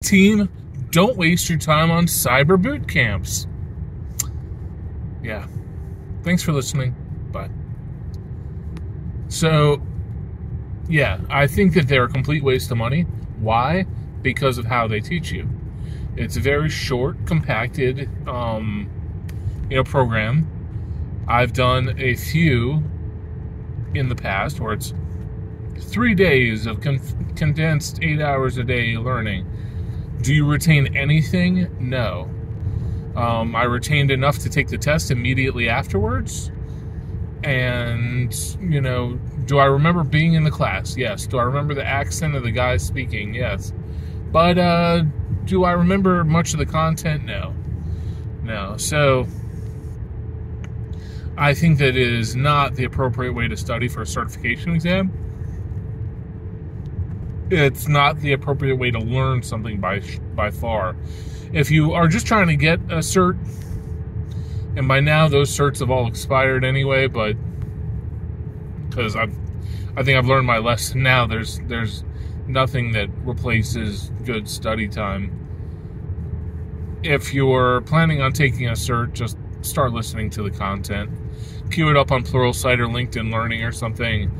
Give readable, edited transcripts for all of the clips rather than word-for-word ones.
team, don't waste your time on cyber boot camps. Yeah. Thanks for listening. Bye. So, yeah, I think that they're a complete waste of money. Why? Because of how they teach you. It's a very short, compacted, program. I've done a few in the past where it's 3 days of condensed 8 hours a day learning. Do you retain anything? No. I retained enough to take the test immediately afterwards. And, do I remember being in the class? Yes. Do I remember the accent of the guy speaking? Yes. But do I remember much of the content? No. No. So I think that is not the appropriate way to study for a certification exam. It's not the appropriate way to learn something by far. If you are just trying to get a cert, and by now those certs have all expired anyway, but because I think I've learned my lesson now. There's nothing that replaces good study time. If you're planning on taking a cert, just start listening to the content. Queue it up on Pluralsight or LinkedIn Learning or something,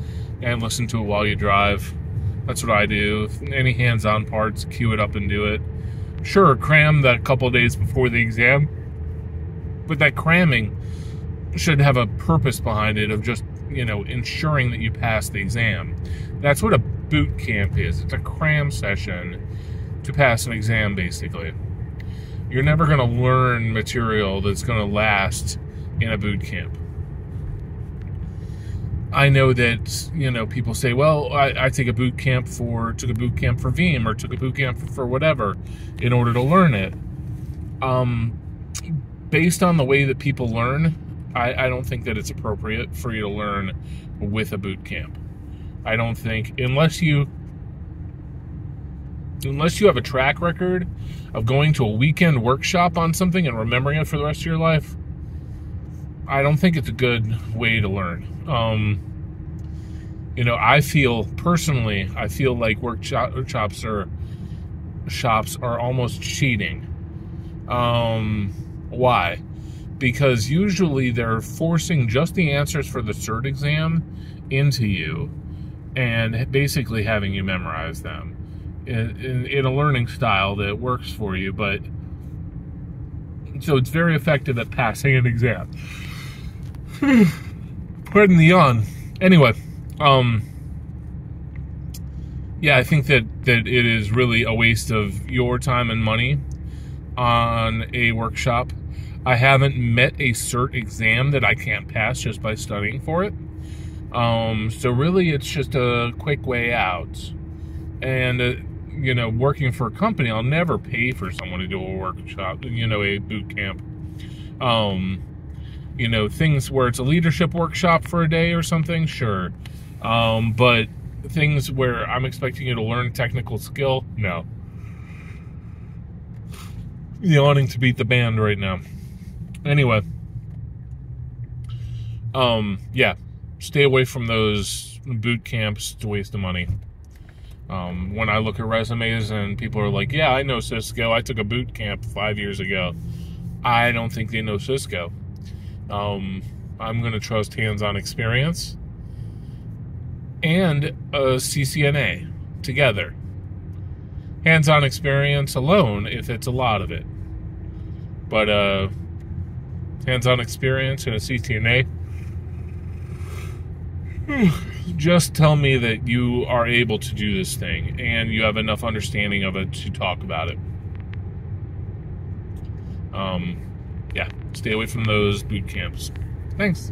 and listen to it while you drive. That's what I do. If any hands-on parts, queue it up and do it. Sure, cram that couple days before the exam, but that cramming should have a purpose behind it of just, ensuring that you pass the exam. That's what a boot camp is. It's a cram session to pass an exam, basically. You're never going to learn material that's going to last in a boot camp. I know that, people say, well, I took a boot camp for Veeam or took a boot camp for whatever in order to learn it. Based on the way that people learn, I don't think that it's appropriate for you to learn with a boot camp. I don't think, unless you have a track record of going to a weekend workshop on something and remembering it for the rest of your life, I don't think it's a good way to learn. I feel like workshops or shops are almost cheating. Why? Because usually they're forcing just the answers for the cert exam into you and basically having you memorize them in a learning style that works for you. But so it's very effective at passing an exam. Pardon the yawn. Anyway, I think that it is really a waste of your time and money on a workshop. I haven't met a cert exam that I can't pass just by studying for it. So really it's just a quick way out. And, working for a company, I'll never pay for someone to do a workshop, a boot camp. Things where it's a leadership workshop for a day or something, sure. But things where I'm expecting you to learn technical skill, no. Yawning to beat the band right now. Anyway, stay away from those boot camps. It's a waste of money. When I look at resumes and people are like, yeah, I know Cisco. I took a boot camp 5 years ago. I don't think they know Cisco. I'm going to trust hands-on experience and a CCNA together. Hands-on experience alone if it's a lot of it. But hands-on experience and a CCNA, just tell me that you are able to do this thing and you have enough understanding of it to talk about it. Stay away from those boot camps. Thanks.